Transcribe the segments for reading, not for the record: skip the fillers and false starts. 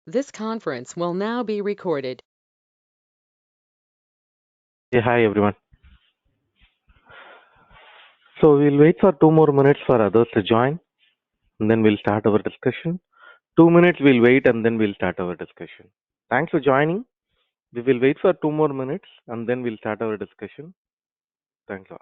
This conference will now be recorded. Yeah, hi everyone. So we'll wait for 2 more minutes for others to join, and then we'll start our discussion. 2 minutes we'll wait, and then we'll start our discussion. Thanks for joining. We will wait for 2 more minutes, and then we'll start our discussion. Thanks all.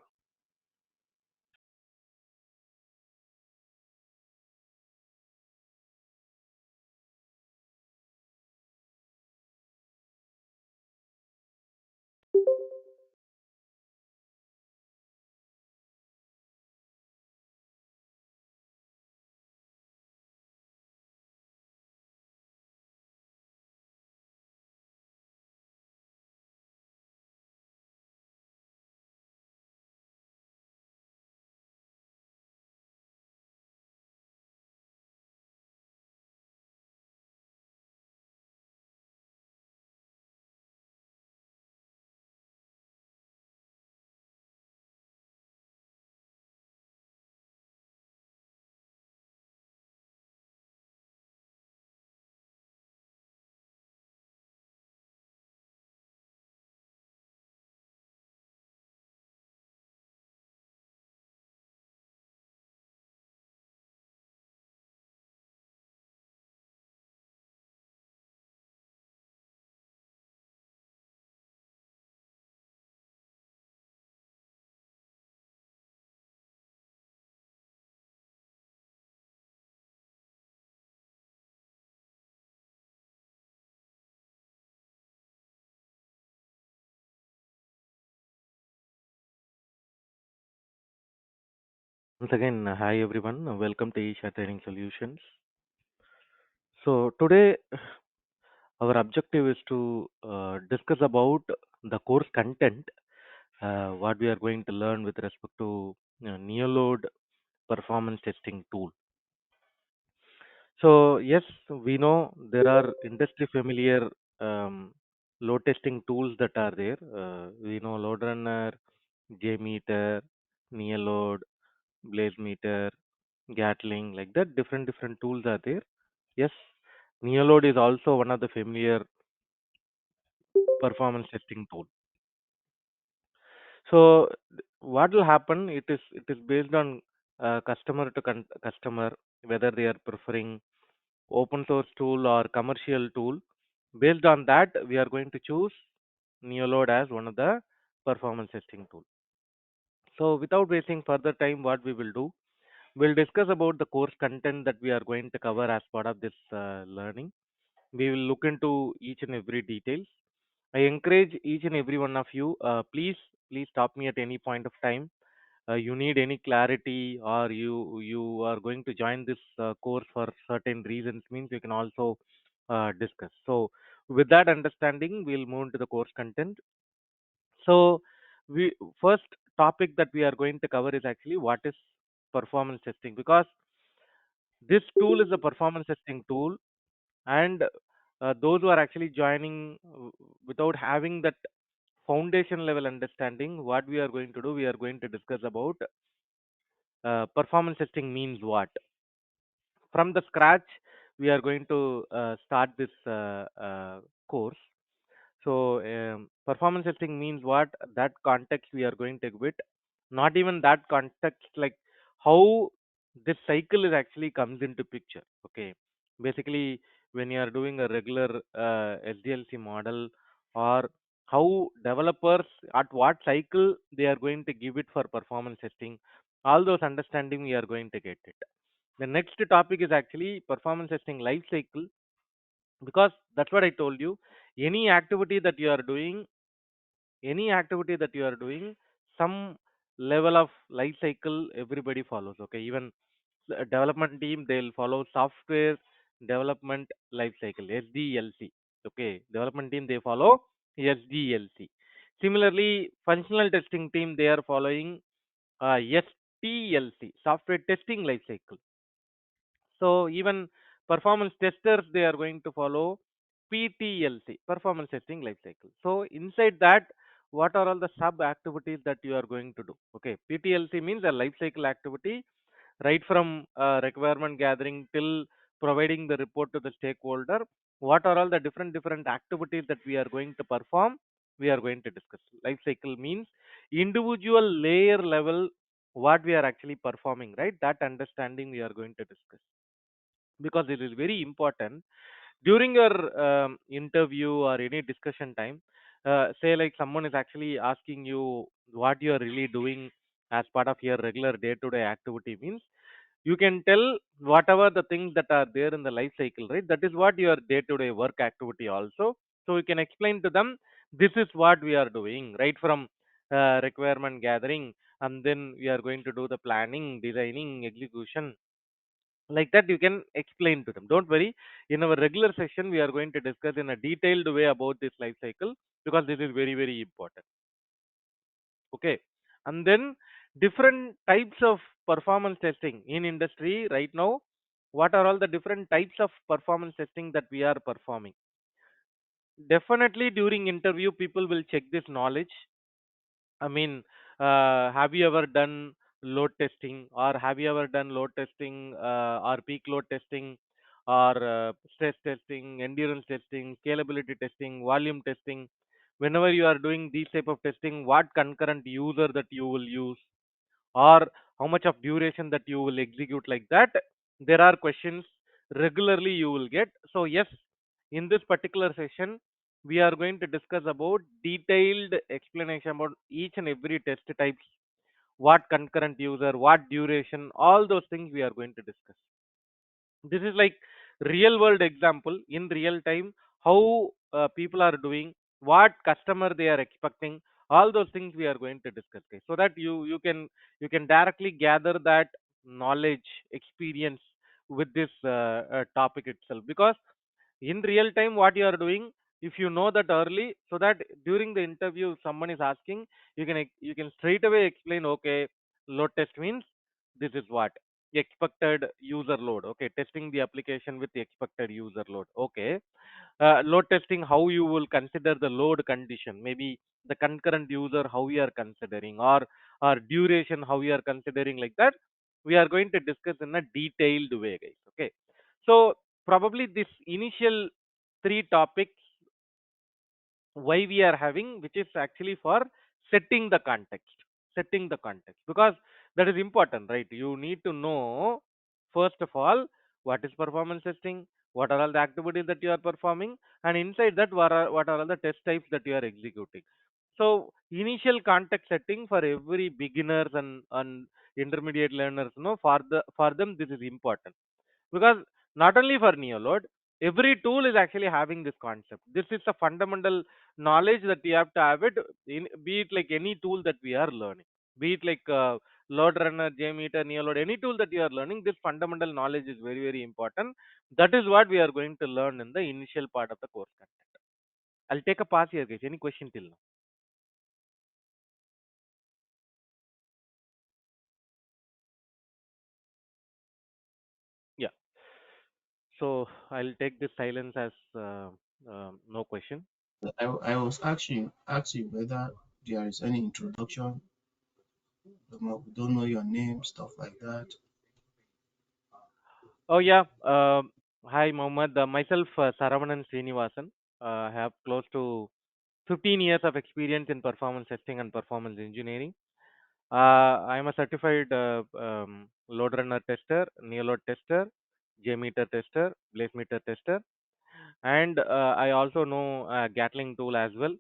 Once again, hi everyone. Welcome to Isha Training Solutions. So today our objective is to discuss about the course content, what we are going to learn with respect to NeoLoad performance testing tool. So yes, we know there are industry familiar load testing tools that are there. We know load runner, Jmeter, NeoLoad, Meter, Gatling, like that. Different tools are there. Yes, NeoLoad is also one of the familiar performance testing tool. So what will happen? It is based on customer to customer whether they are preferring open source tool or commercial tool. Based on that, we are going to choose NeoLoad as one of the performance testing tool. So without wasting further time, what we will do, we'll discuss about the course content that we are going to cover as part of this learning. We will look into each and every details. I encourage each and every one of you, please stop me at any point of time. You need any clarity or you are going to join this course for certain reasons means you can also discuss. So with that understanding, we'll move into the course content. So we first topic that we are going to cover is actually what is performance testing, because this tool is a performance testing tool, and those who are actually joining without having that foundation level understanding, what we are going to do, we are going to discuss about performance testing means what. From the scratch, we are going to start this course. So, performance testing means what? That context we are going to give it. Not even that context, like how this cycle is actually comes into picture. Okay, basically, when you are doing a regular SDLC model, or how developers at what cycle they are going to give it for performance testing, all those understanding we are going to get it. The next topic is actually performance testing life cycle, because that's what I told you. Any activity that you are doing, any activity that you are doing, some level of life cycle everybody follows. Okay, even the development team, they'll follow software development life cycle, SDLC. Okay, development team, they follow SDLC. Similarly, functional testing team, they are following STLC, software testing life cycle. So even performance testers, they are going to follow PTLC, performance testing life cycle. So inside that, what are all the sub activities that you are going to do? Okay, PTLC means a life cycle activity, right from requirement gathering till providing the report to the stakeholder. What are all the different activities that we are going to perform? We are going to discuss. Life cycle means individual layer level what we are actually performing, right? That understanding we are going to discuss, because it is very important during your interview or any discussion time. Say like someone is actually asking you what you are really doing as part of your regular day to day activity, means you can tell whatever the things that are there in the life cycle, right? That is what your day to day work activity also. So you can explain to them, this is what we are doing, right? From requirement gathering, and then we are going to do the planning, designing, execution, like that you can explain to them. Don't worry, in our regular session we are going to discuss in a detailed way about this life cycle, because this is very very important. Okay. And then different types of performance testing in industry right now. What are all the different types of performance testing that we are performing? Definitely during interview people will check this knowledge. I mean, have you ever done load testing, or have you ever done load testing, or peak load testing, or stress testing, endurance testing, scalability testing, volume testing? Whenever you are doing these type of testing, what concurrent user that you will use, or how much of duration that you will execute, like that? There are questions regularly you will get. So yes, in this particular session we are going to discuss about detailed explanation about each and every test types, what concurrent user, what duration, all those things we are going to discuss. This is like real world example in real time, how people are doing, what customer they are expecting, all those things we are going to discuss, guys, so that you can directly gather that knowledge experience with this topic itself. Because in real time what you are doing, if you know that early, so that during the interview if someone is asking, you can straight away explain, okay, load test means this is what expected user load. Okay, testing the application with the expected user load. Okay, load testing, how you will consider the load condition, maybe the concurrent user how we are considering, or duration how we are considering, like that we are going to discuss in a detailed way, guys. Okay, so probably this initial three topics why we are having, which is actually for setting the context, setting the context, because that is important, right? You need to know first of all what is performance testing, what are all the activities that you are performing, and inside that what are all the test types that you are executing. So initial context setting for every beginners and intermediate learners, for for them this is important, because not only for NeoLoad, every tool is actually having this concept. This is a fundamental knowledge that we have to have it in, be it like any tool that we are learning, be it like load runner, Jmeter, NeoLoad, any tool that you are learning, this fundamental knowledge is very very important. That is what we are going to learn in the initial part of the course content. I'll take a pause here, guys. Any question till now? Yeah. So I'll take this silence as no question. I was asking whether there is any introduction. We don't know your name, stuff like that. Oh yeah. Hi Mohammed. Myself Saravanan Srinivasan. I have close to 15 years of experience in performance testing and performance engineering. I am a certified load runner tester, NeoLoad tester, Jmeter tester, Blazemeter tester, and I also know Gatling tool as well.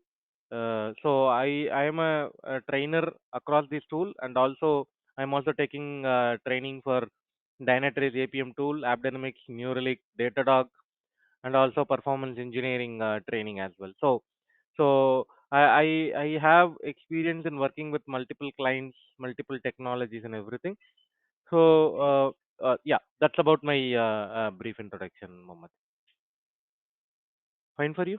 So I am a trainer across this tool, and also I'm also taking training for Dynatrace APM tool, AppDynamics, Neuralink, Datadog, and also performance engineering training as well. So I have experience in working with multiple clients, multiple technologies, and everything. So yeah, that's about my brief introduction, Mohammed. Fine for you?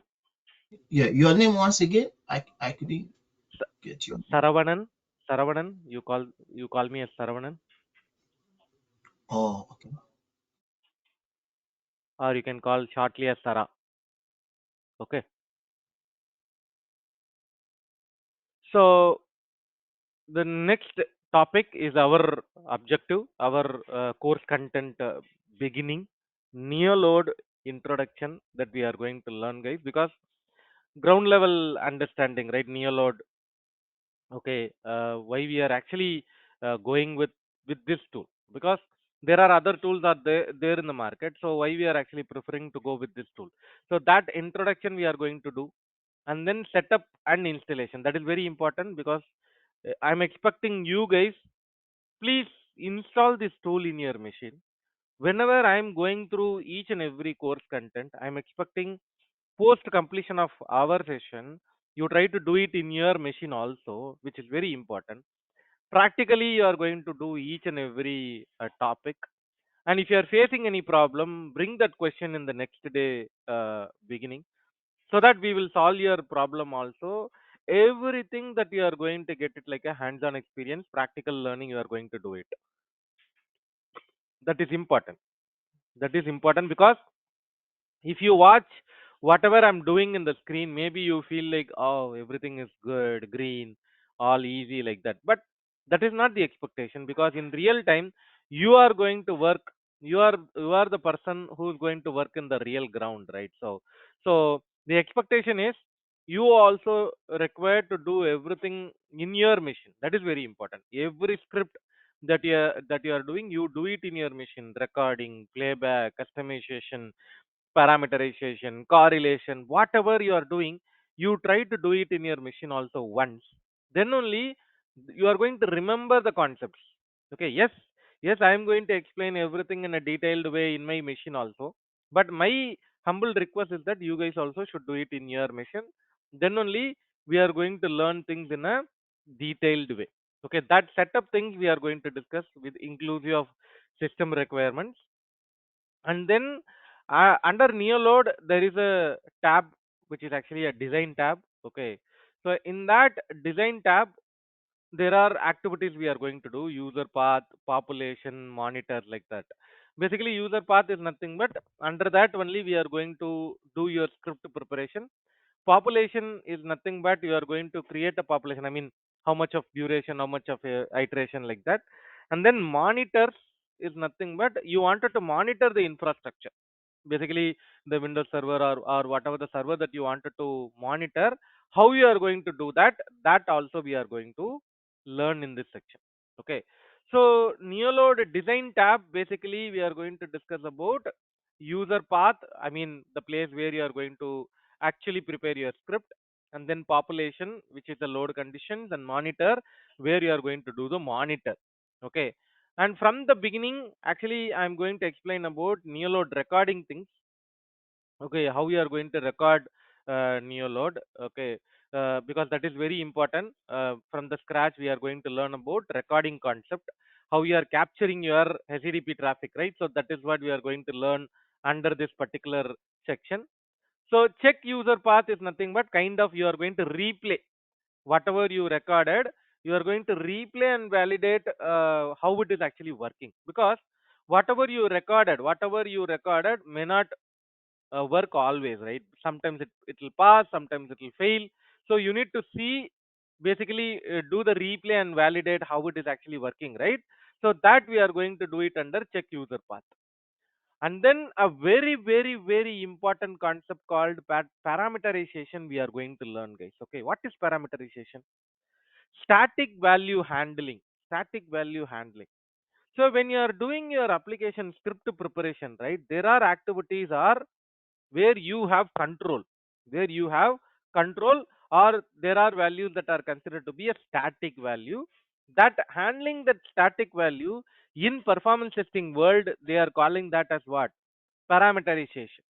Yeah, your name once again. I couldn't get your name. Saravanan, Saravanan, you call me as Saravanan, Oh, okay. or you can call shortly as Sara. Okay. So the next topic is our objective, our course content beginning. NeoLoad introduction that we are going to learn, guys, because ground level understanding, right? NeoLoad. Okay, why we are actually going with this tool, because there are other tools are there in the market. So why we are actually preferring to go with this tool? So that introduction we are going to do, and then setup and installation. That is very important, because I'm expecting you guys, please install this tool in your machine. Whenever I'm going through each and every course content, I'm expecting post completion of our session, you try to do it in your machine also, which is very important. Practically, you are going to do each and every topic. And if you are facing any problem, bring that question in the next day beginning, so that we will solve your problem also. Everything that you are going to get it like a hands-on experience, practical learning, you are going to do it. That is important. That is important, because if you watch whatever I'm doing in the screen, maybe you feel like, oh, everything is good, green, all easy like that. But that is not the expectation, because in real time, you are going to work. You are the person who is going to work in the real ground, right? So the expectation is you also required to do everything in your machine. That is very important. Every script that you are doing, you do it in your machine. Recording, playback, customization, parameterization, correlation, whatever you are doing, you try to do it in your machine also once. Then only you are going to remember the concepts. Okay, yes, yes, I am going to explain everything in a detailed way in my machine also. But my humble request is that you guys also should do it in your machine. Then only we are going to learn things in a detailed way. Okay, that setup things we are going to discuss with inclusive of system requirements. And then under NeoLoad, there is a tab which is actually a design tab. Okay, so in that design tab, there are activities we are going to do: user path, population, monitor, like that. Basically, user path is nothing but under that only we are going to do your script preparation. Population is nothing but you are going to create a population. I mean, how much of duration, how much of iteration, like that. And then monitors is nothing but you wanted to monitor the infrastructure, basically the Windows server, or whatever the server that you wanted to monitor. How you are going to do that, that also we are going to learn in this section. Okay, so NeoLoad design tab, basically we are going to discuss about user path, I mean the place where you are going to actually prepare your script. And then population, which is the load conditions, and monitor, where you are going to do the monitor. Okay, and from the beginning, actually, I'm going to explain about NeoLoad recording things. Okay, how we are going to record NeoLoad. Okay, because that is very important. From the scratch, we are going to learn about recording concept, how we are capturing your HTTP traffic, right? So that is what we are going to learn under this particular section. So check user path is nothing but kind of you are going to replay whatever you recorded. You are going to replay and validate how it is actually working, because whatever you recorded may not work always, right? Sometimes it will pass, sometimes it will fail. So you need to see, basically do the replay and validate how it is actually working, right? So that we are going to do it under check user path. And then a very, very, very important concept called parameterization we are going to learn, guys. Okay, what is parameterization? Static value handling. Static value handling. So when you are doing your application script preparation, right, there are activities are where you have control, where you have control, or there are values that are considered to be a static value. That handling that static value in performance testing world, they are calling that as what? Parameterization.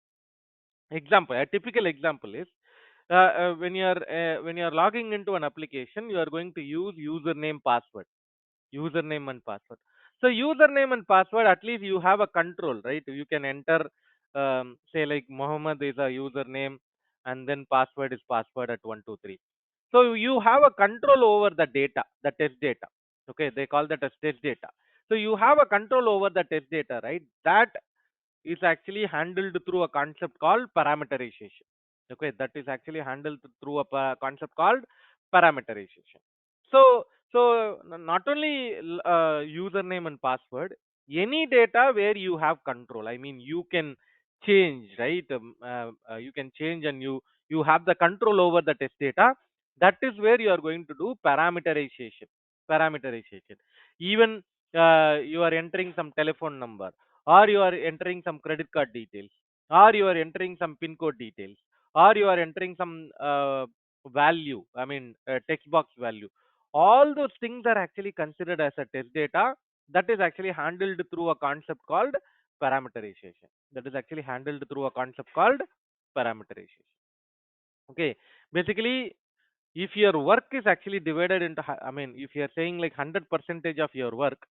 Example, a typical example is when you are logging into an application, you are going to use username password, username and password. So username and password, at least you have a control, right? You can enter, say like Muhammad is a username, and then password is password at 123. So you have a control over the data, the test data. Okay, they call that as test data. So you have a control over the test data, right? That is actually handled through a concept called parameterization. Okay, that is actually handled through a concept called parameterization. So, not only username and password. Any data where you have control, I mean you can change, right? You can change, and you have the control over the test data. That is where you are going to do parameterization. Even you are entering some telephone number, or you are entering some credit card details, or you are entering some pin code details, or you are entering some value, I mean text box value. All those things are actually considered as a test data. That is actually handled through a concept called parameterization. That is actually handled through a concept called parameterization. Okay, basically, if your work is actually divided into I mean if you are saying like 100 percentage of your work,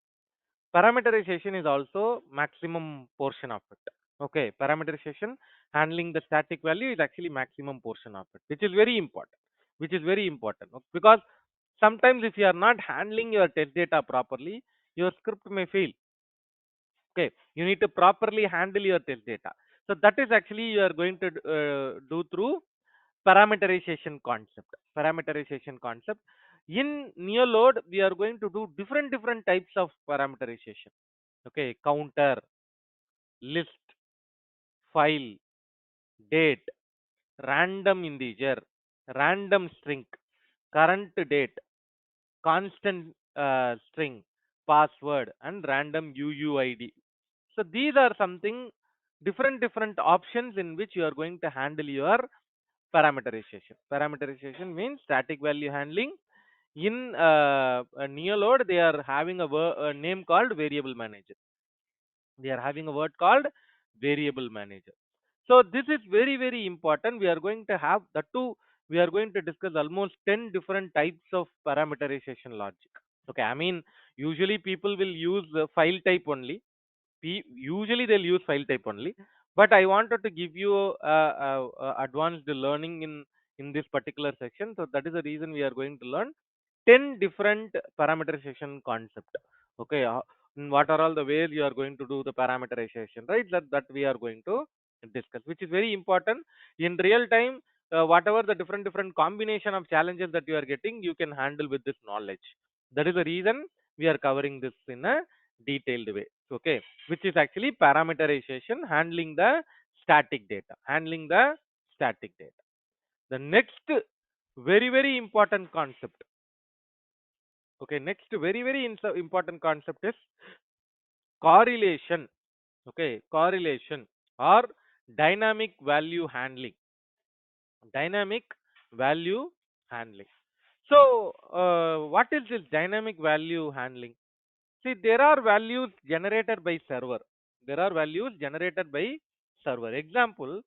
parameterization is also maximum portion of it. Okay, parameterization, handling the static value, is actually maximum portion of it, which is very important, because sometimes if you are not handling your test data properly, your script may fail. Okay, you need to properly handle your test data. So that is actually you are going to do through parameterization concept. In NeoLoad, we are going to do different types of parameterization. Okay, counter, list, file, date, random integer, random string, current date, constant string, password, and random uuid. So these are something different options in which you are going to handle your parameterization means static value handling. In a NeoLoad, they are having a name called variable manager. They are having a word called variable manager. So this is very important. We are going to have the two. We are going to discuss almost 10 different types of parameterization logic. Okay, I mean usually people will use file type only. Usually they'll use file type only, but I wanted to give you advanced learning in this particular section. So that is the reason we are going to learn 10 different parameterization concept. Okay, what are all the ways you are going to do the parameterization, right? That we are going to discuss, which is very important in real time. Whatever the different combination of challenges that you are getting, you can handle with this knowledge. That is the reason we are covering this in a detailed way. Okay, which is actually parameterization, handling the static data. The next very important concept. Okay, next very important concept is correlation. Okay, correlation or dynamic value handling. Dynamic value handling. So, what is this dynamic value handling? See, there are values generated by server. There are values generated by server. Example,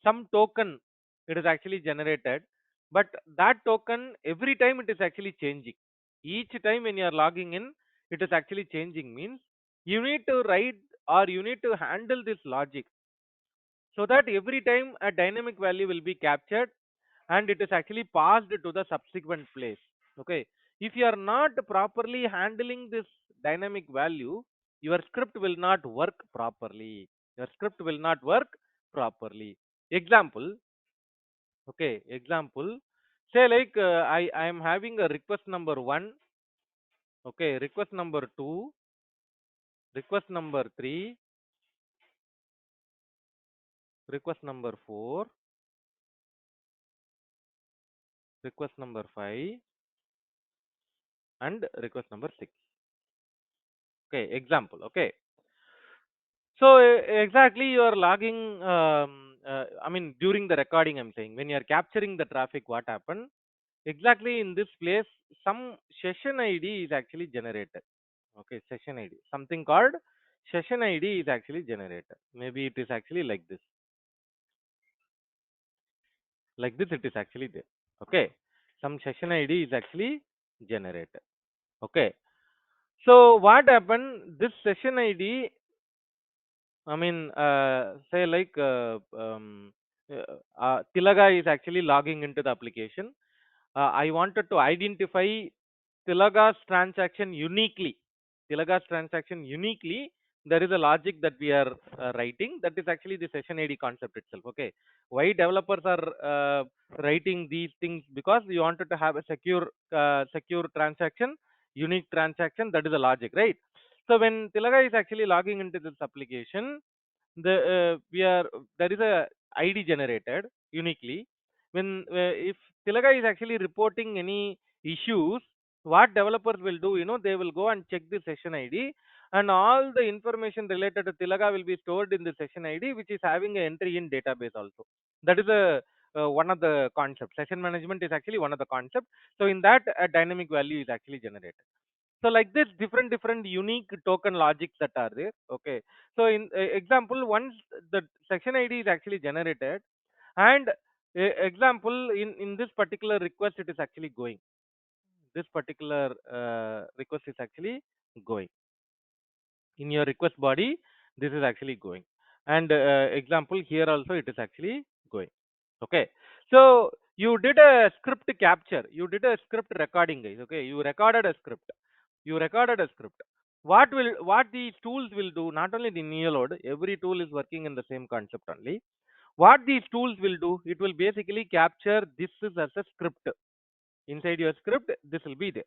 some token, it is actually generated, but that token every time it is actually changing. Each time when you are logging in, it is actually changing. Means you need to write or you need to handle this logic so that every time a dynamic value will be captured and it is actually passed to the subsequent place. Okay, if you are not properly handling this dynamic value, your script will not work properly. Example. Okay, example, say like I am having a request number 1. Okay, request number 2, request number 3, request number 4, request number 5, and request number 6. Okay, example. Okay, so exactly you are logging. I mean, during the recording, I'm saying when you are capturing the traffic, what happened exactly in this place? Some session ID is actually generated. Okay, session ID. Something called session ID is actually generated. Maybe it is actually like this. Like this, it is actually there. Okay, some session ID is actually generated. Okay, so what happened? This session ID, I mean, say like Tilaga is actually logging into the application. I wanted to identify Tilaga's transaction uniquely. Tilaga's transaction uniquely. There is a logic that we are writing. That is actually the session ID concept itself. Okay, why developers are writing these things? Because we wanted to have a secure transaction, unique transaction. That is the logic, right? So when Tilaga is actually logging into this application, we are there is a ID generated uniquely. When if Tilaga is actually reporting any issues, what developers will do, they will go and check the session ID, and all the information related to Tilaga will be stored in the session ID, which is having an entry in database also. That is a one of the concepts. Session management is actually one of the concepts. So in that, a dynamic value is actually generated. So like this, different unique token logics that are there. Okay. So in example, once the section ID is actually generated, and example, in this particular request, it is actually going. This particular request is actually going in your request body. This is actually going, and example here also it is actually going. Okay. So you did a script capture, you did a script recording, guys. Okay, you recorded a script, you recorded a script. What these tools will do, not only the NeoLoad, every tool is working in the same concept only. What these tools will do, it will basically capture this is as a script. Inside your script, this will be there.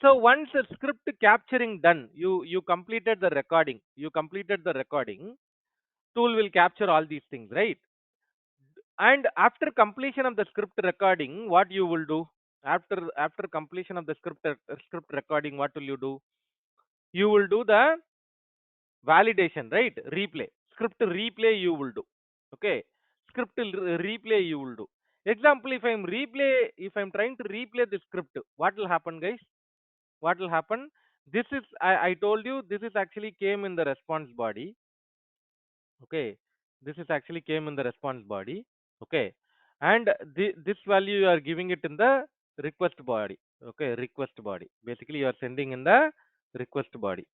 So once the script capturing done, you completed the recording, tool will capture all these things, right? And after completion of the script recording, what you will do, after completion of the script recording, what will you do? You will do the validation, right? Replay, script replay you will do. Okay, script replay you will do. Example, if I'm trying to replay the script, what will happen, guys? What will happen? This is, I told you, this is actually came in the response body. Okay, this is actually came in the response body. Okay, and this value you are giving it in the request body. Okay, request body, basically you are sending in the request body.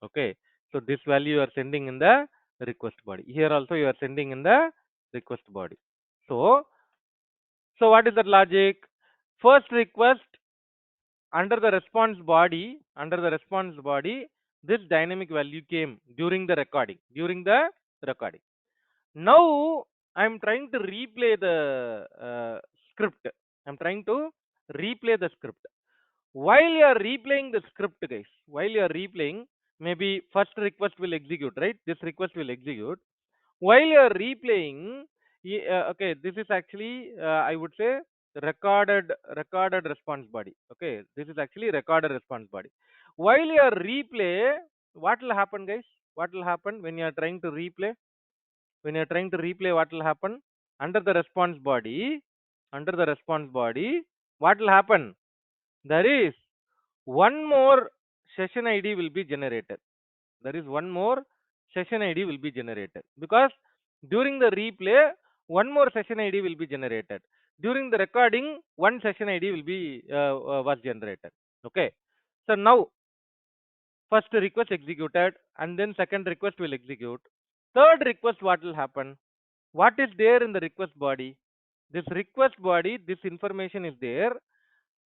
Okay, so this value you are sending in the request body. Here also you are sending in the request body. So what is that logic? First request, under the response body, this dynamic value came during the recording. Now I'm trying to replay the script. I'm trying to replay the script. While you are replaying the script, guys, while you are replaying, maybe first request will execute, right? This request will execute while you are replaying. Okay, this is actually, I would say, recorded response body. Okay, this is actually recorded response body. While you are replay, what will happen, guys? What will happen when you are trying to replay? When you are trying to replay, what will happen? Under the response body, under the response body, what will happen? There is one more session ID will be generated. There is one more session ID will be generated, because during the replay, one more session ID will be generated. During the recording, one session ID will be was generated. Okay. So now first request executed, and then second request will execute. Third request, what will happen? What is there in the request body? This request body, this information is there.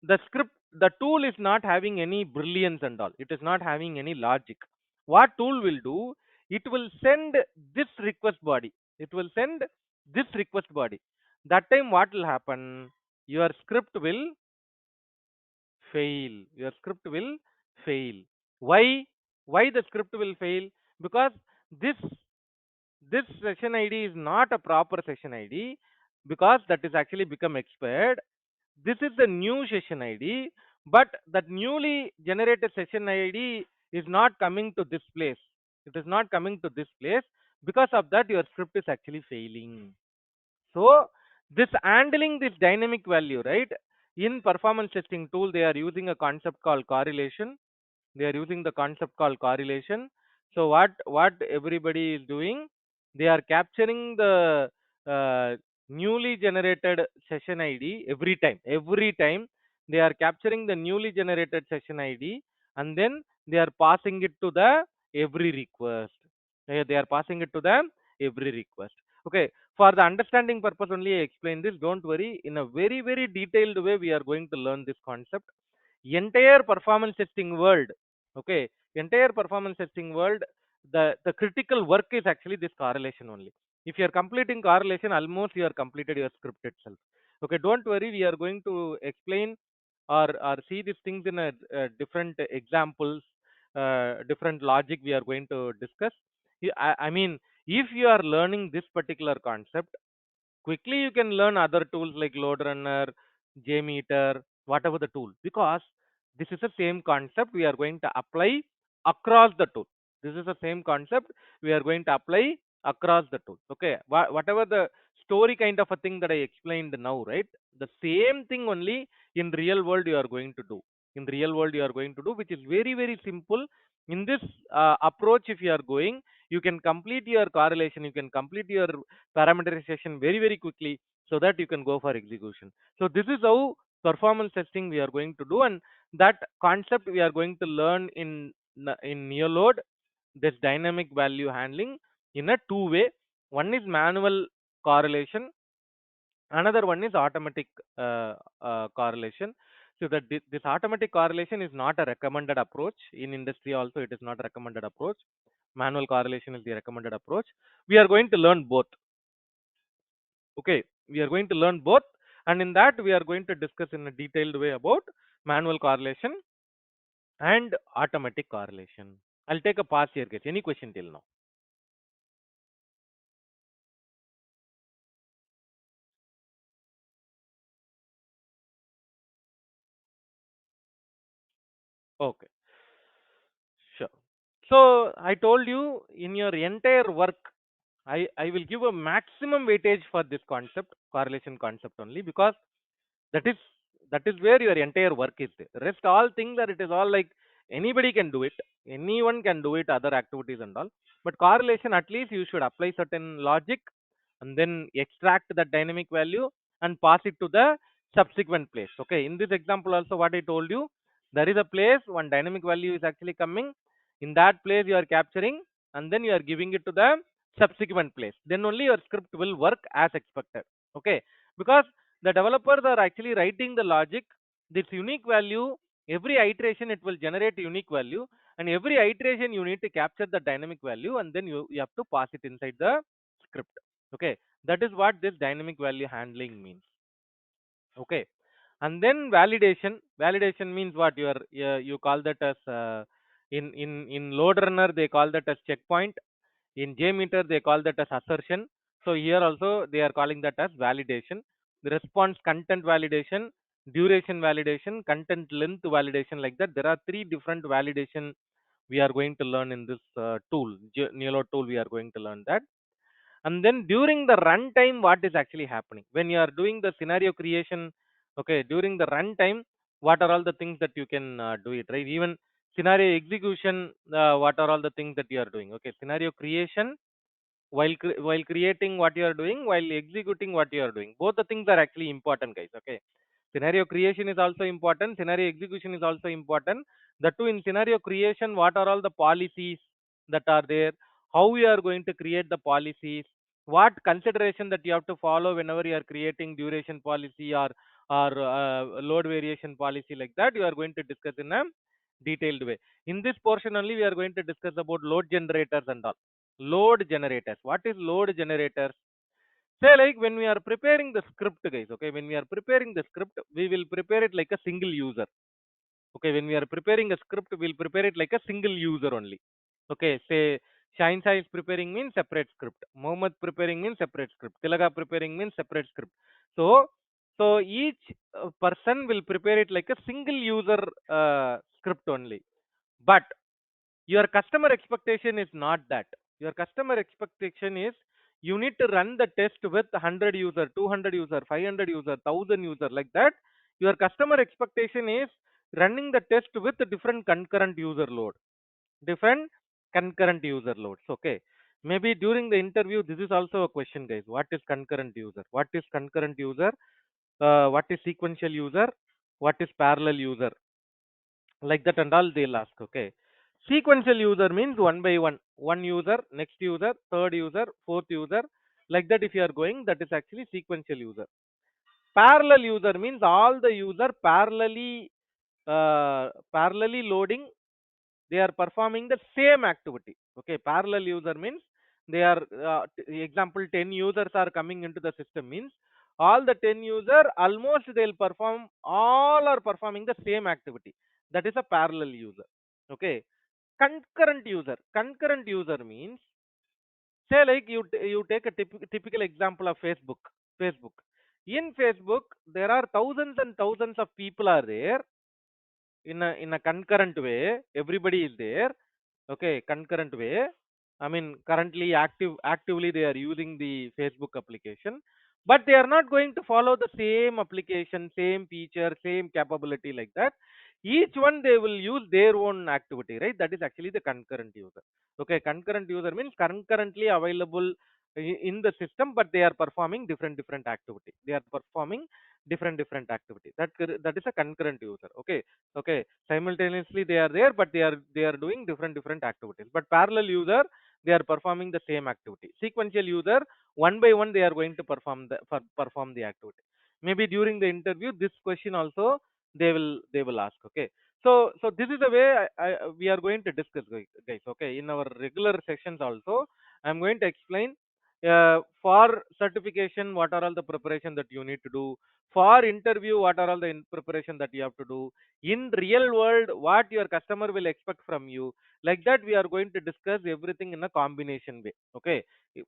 The script, the tool is not having any brilliance and all, it is not having any logic. What tool will do? It will send this request body, it will send this request body. That time what will happen? Your script will fail. Your script will fail. Why the script will fail? Because this this session ID is not a proper session ID, because that is actually become expired. This is the new session ID, but that newly generated session ID is not coming to this place. It is not coming to this place. Because of that, your script is actually failing. So this handling this dynamic value, right? In performance testing tool, they are using a concept called correlation. They are using the concept called correlation. So what everybody is doing, they are capturing the uh, newly generated session ID every time they are capturing the newly generated session ID, and then they are passing it to the every request. They are passing it to the every request. Okay, for the understanding purpose only I explain this. Don't worry, in a very detailed way we are going to learn this concept. Entire performance testing world, okay, entire performance testing world, the critical work is actually this correlation only. If you are completing correlation, almost you are completed your script itself. Okay, don't worry, we are going to explain or see these things in a different examples. different logic we are going to discuss. I mean, if you are learning this particular concept, quickly you can learn other tools like load runner, Jmeter, whatever the tool, because this is the same concept we are going to apply across the tool. This is the same concept we are going to apply across the tool. Okay, whatever the story kind of a thing that I explained now, right? The same thing only in real world you are going to do. In real world you are going to do, which is very very simple. In this approach, if you are going, you can complete your correlation, you can complete your parameterization very very quickly, so that you can go for execution. So this is how performance testing we are going to do, and that concept we are going to learn in NeoLoad, this dynamic value handling, in a two way. One is manual correlation, another one is automatic correlation. So that this automatic correlation is not a recommended approach in industry. Also, it is not a recommended approach. Manual correlation is the recommended approach. We are going to learn both. Okay, we are going to learn both, and in that we are going to discuss in a detailed way about manual correlation and automatic correlation. I'll take a pause here, guys. Any question till now? Okay, sure. So I told you, in your entire work, I will give a maximum weightage for this concept, correlation concept only, because that is that is where your entire work is there. Rest all things that it is all like anybody can do it, anyone can do it, other activities and all. But correlation, at least you should apply certain logic and then extract that dynamic value and pass it to the subsequent place. Okay, in this example also, what I told you, there is a place one dynamic value is actually coming. In that place you are capturing, and then you are giving it to the subsequent place. Then only your script will work as expected. Okay, because the developers are actually writing the logic, this unique value, every iteration it will generate unique value, and every iteration you need to capture the dynamic value, and then you have to pass it inside the script. Okay, that is what this dynamic value handling means. Okay, and then validation means what? You call that as in load runner they call that as checkpoint. In Jmeter they call that as assertion. So here also they are calling that as validation. The response content validation, duration validation, content length validation, like that. There are three different validation we are going to learn in this tool, NeoLoad tool. We are going to learn that. And then during the runtime, what is actually happening when you are doing the scenario creation? Okay, during the runtime, what are all the things that you can do it, right? Even scenario execution, what are all the things that you are doing? Okay, scenario creation, while creating what you are doing, while executing what you are doing, both the things are actually important, guys. Okay, scenario creation is also important, scenario execution is also important. The two, in scenario creation, what are all the policies that are there, how we are going to create the policies, what consideration that you have to follow whenever you are creating duration policy or load variation policy, like that you are going to discuss in a detailed way. In this portion only we are going to discuss about load generators and all. Load generators, what is load generators? Say, like, when we are preparing the script, guys. Okay, when we are preparing the script, we will prepare it like a single user. Okay, when we are preparing a script, we'll prepare it like a single user only. Okay, say Shine Sai is preparing means separate script, Mohammed preparing means separate script, Tilaga preparing means separate script. So so each person will prepare it like a single user script only. But your customer expectation is not that. Your customer expectation is you need to run the test with 100 user, 200 user, 500 user, 1000 user, like that. Your customer expectation is running the test with different concurrent user load, different concurrent user loads. Okay, maybe during the interview this is also a question, guys. What is concurrent user? What is concurrent user? What is sequential user? What is parallel user? Like that and all they'll ask. Okay, sequential user means one by one user, next user, third user, fourth user, like that. If you are going, that is actually sequential user. Parallel user means all the user parallelly loading, they are performing the same activity. Okay, parallel user means they are example 10 users are coming into the system, means all the 10 user almost they'll perform, all are performing the same activity. That is a parallel user. Okay, Concurrent user means, say like you take a typical example of Facebook. In Facebook, there are thousands and thousands of people are there in a concurrent way. Everybody is there. Okay, concurrent way. I mean, currently actively they are using the Facebook application, but they are not going to follow the same application, same feature, same capability like that. Each one they will use their own activity, right? That is actually the concurrent user. Okay, concurrent user means concurrently available in the system, but they are performing different activity. They are performing different activity. That is a concurrent user. Okay. Okay, simultaneously they are there, but they are doing different activities. But parallel user, they are performing the same activity. Sequential user, one by one they are going to perform the activity. Maybe during the interview this question also they will ask. Okay, so this is the way we are going to discuss, guys. Okay, in our regular sessions also I'm going to explain, for certification what are all the preparation that you need to do, for interview what are all the preparation that you have to do, in real world what your customer will expect from you. Like that we are going to discuss everything in a combination way. Okay,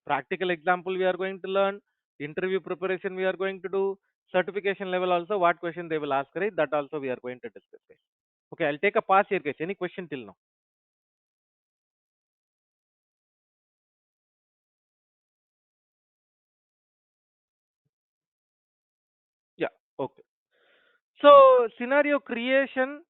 practical example we are going to learn, interview preparation we are going to do, certification level also what question they will ask, right? That also we are going to discuss, guys. Okay, I'll take a pause here, guys. Any question till now? Yeah. Okay, so scenario creation,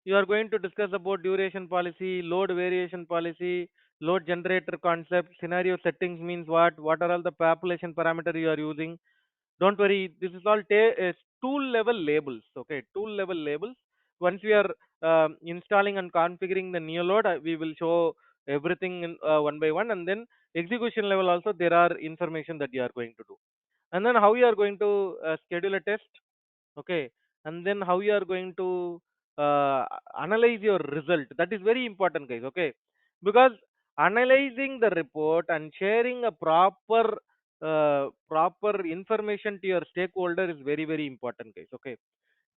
you are going to discuss about duration policy, load variation policy, load generator concept. Scenario settings means what are all the population parameter you are using. Don't worry, this is all tool level labels. Okay, tool level labels. Once we are installing and configuring the NeoLoad, we will show everything in, one by one. And then execution level also there are information that you are going to do. And then how you are going to schedule a test. Okay, and then how you are going to analyze your result. That is very important, guys. Okay, because analyzing the report and sharing a proper information to your stakeholder is very important, guys. Okay,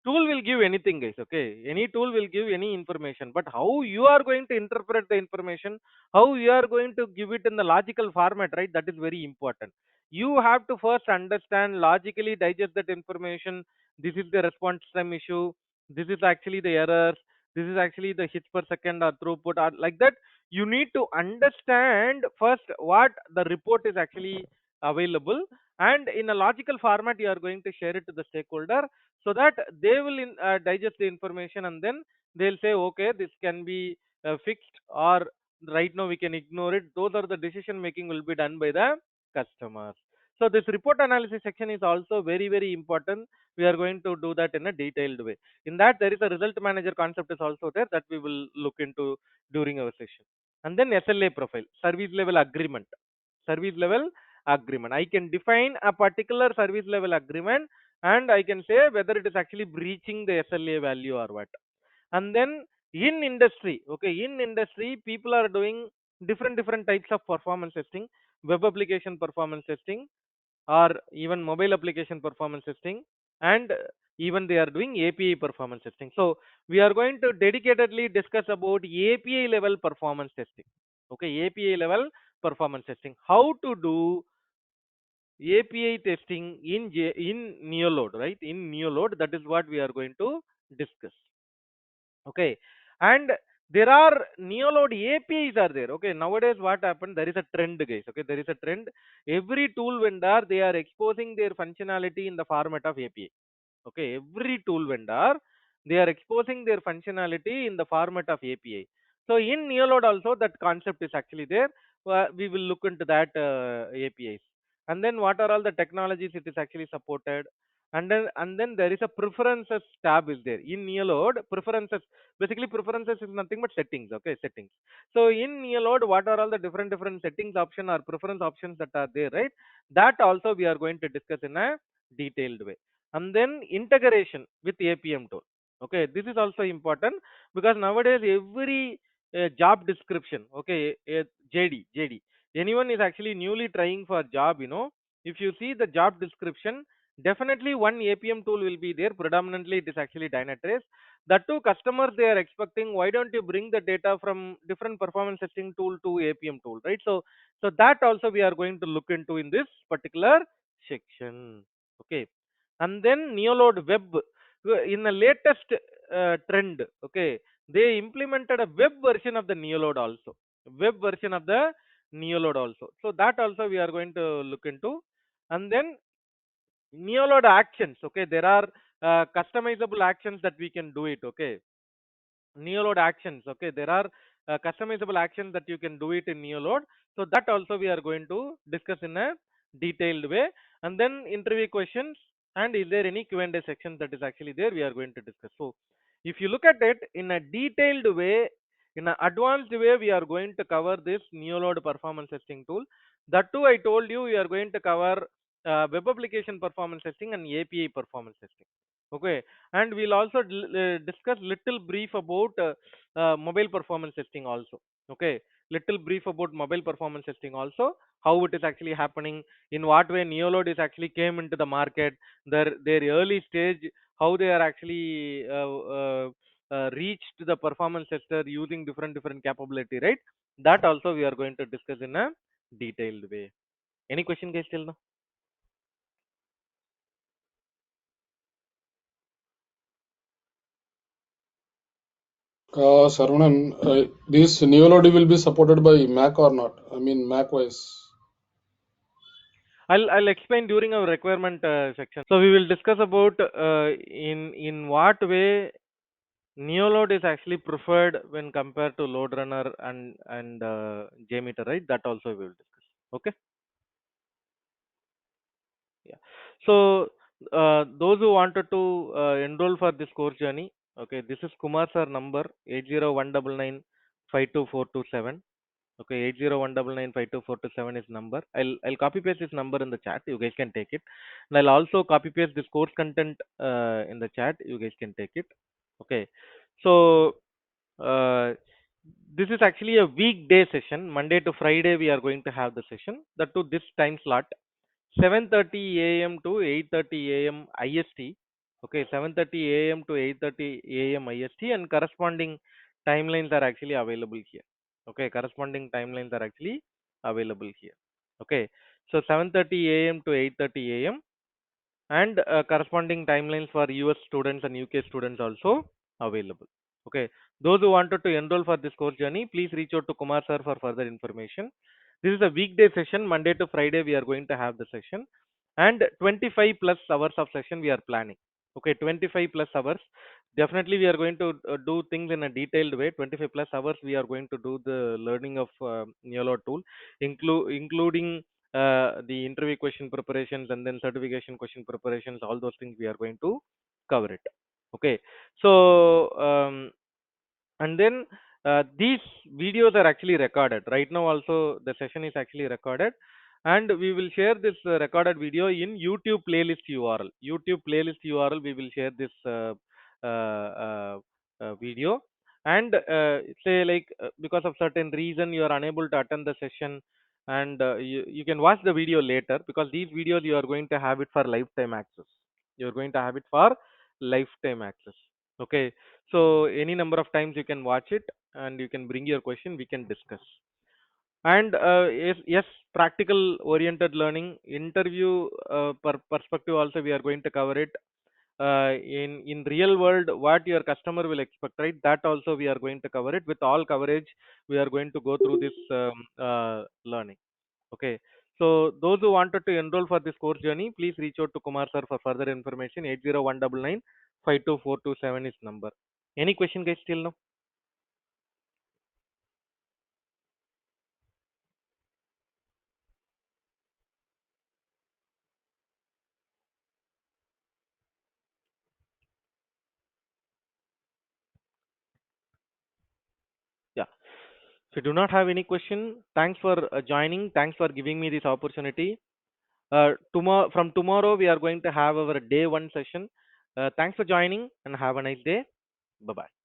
tool will give anything, guys. Okay, any tool will give any information, but how you are going to interpret the information, how you are going to give it in the logical format, right? That is very important. You have to first understand, logically digest that information. This is the response time issue, this is actually the errors, this is actually the hits per second or throughput or like that. You need to understand first what the report is actually available, and in a logical format you are going to share it to the stakeholder, so that they will digest the information, and then they'll say okay, this can be fixed, or right now we can ignore it. Those are the decision making will be done by the customers. So this report analysis section is also very important. We are going to do that in a detailed way. In that there is a result manager concept is also there, that we will look into during our session. And then SLA profile, service level agreement. Service level agreement, I can define a particular service level agreement, and I can say whether it is actually breaching the SLA value or what. And then in industry, okay, in industry people are doing different types of performance testing, web application performance testing, or even mobile application performance testing, and even they are doing API performance testing. So we are going to dedicatedly discuss about API level performance testing. Okay, API level performance testing, how to do API testing in NeoLoad, right? In NeoLoad, that is what we are going to discuss. Okay, and there are NeoLoad APIs are there. Okay, nowadays what happened? There is a trend, guys. Okay, there is a trend. Every tool vendor, they are exposing their functionality in the format of API. Okay, every tool vendor, they are exposing their functionality in the format of API. So in NeoLoad also that concept is actually there. We will look into that APIs. And then what are all the technologies it is actually supported. And then there is a preferences tab is there in NeoLoad. Preferences, basically preferences is nothing but settings. Okay, settings. So in NeoLoad, what are all the different settings option or preference options that are there, right? That also we are going to discuss in a detailed way. And then integration with APM tool. Okay, this is also important, because nowadays every job description, okay, JD, anyone is actually newly trying for job, if you see the job description, Definitely one APM tool will be there. Predominantly it is actually Dynatrace. That too, customers they are expecting, why don't you bring the data from different performance testing tool to APM tool, right? So that also we are going to look into in this particular section. Okay. And then NeoLoad Web, in the latest trend, okay, they implemented a web version of the NeoLoad also. Web version of the NeoLoad also. So that also we are going to look into. And then NeoLoad actions, okay, there are customizable actions that we can do it, okay. NeoLoad actions, okay, there are customizable actions that you can do it in NeoLoad. So that also we are going to discuss in a detailed way. And then interview questions, and is there any Q&A section that is actually there, we are going to discuss. So if you look at it in a detailed way, in an advanced way, we are going to cover this NeoLoad performance testing tool. That too, I told you, we are going to cover web application performance testing and API performance testing. Okay, and we'll also discuss little brief about mobile performance testing also. Okay, little brief about mobile performance testing also, how it is actually happening, in what way NeoLoad is actually came into the market, their early stage, how they are actually reached the performance tester using different capability, right? That also we are going to discuss in a detailed way. Any question, guys, till now? Sarvanan, this NeoLoad will be supported by Mac or not? I mean, Mac wise. I'll explain during our requirement section. So we will discuss about in what way NeoLoad is actually preferred when compared to Load Runner and Jmeter, right? That also we will discuss. Okay. Yeah. So those who wanted to enroll for this course journey, okay, this is Kumar sir number 8019952427. Okay, 8019952427 is number. I'll copy paste this number in the chat. You guys can take it, and I'll also copy paste this course content in the chat. You guys can take it. Okay, so uh, this is actually a weekday session. Monday to Friday we are going to have the session. That to this time slot, 7:30 a.m. to 8:30 a.m. IST. Okay, 7:30 a.m. to 8:30 a.m. IST, and corresponding timelines are actually available here. Okay, corresponding timelines are actually available here. Okay, so 7:30 a.m. to 8:30 a.m. and corresponding timelines for US students and UK students also available. Okay, those who wanted to enroll for this course journey, please reach out to Kumar sir for further information. This is a weekday session, Monday to Friday we are going to have the session, and 25 plus hours of session we are planning. Okay, 25 plus hours. Definitely we are going to do things in a detailed way. 25 plus hours we are going to do the learning of NeoLoad tool, including the interview question preparations and then certification question preparations, all those things we are going to cover it. Okay, so and then these videos are actually recorded right now. Also the session is actually recorded, and we will share this recorded video in YouTube playlist URL. YouTube playlist URL, we will share this uh, uh, video. And say like because of certain reason you are unable to attend the session, and you can watch the video later, because these videos you are going to have it for lifetime access. You're going to have it for lifetime access. Okay, so any number of times you can watch it, and you can bring your question, we can discuss. And yes, practical oriented learning, interview perspective also we are going to cover it. In real world, what your customer will expect, right? That also we are going to cover it with all coverage. We are going to go through this learning. Okay. So those who wanted to enroll for this course journey, please reach out to Kumar sir for further information. 8019952427 is number. Any question, guys, still now? Yeah. If you do not have any question, thanks for joining. Thanks for giving me this opportunity. From tomorrow, we are going to have our day one session. Thanks for joining, and have a nice day. Bye bye.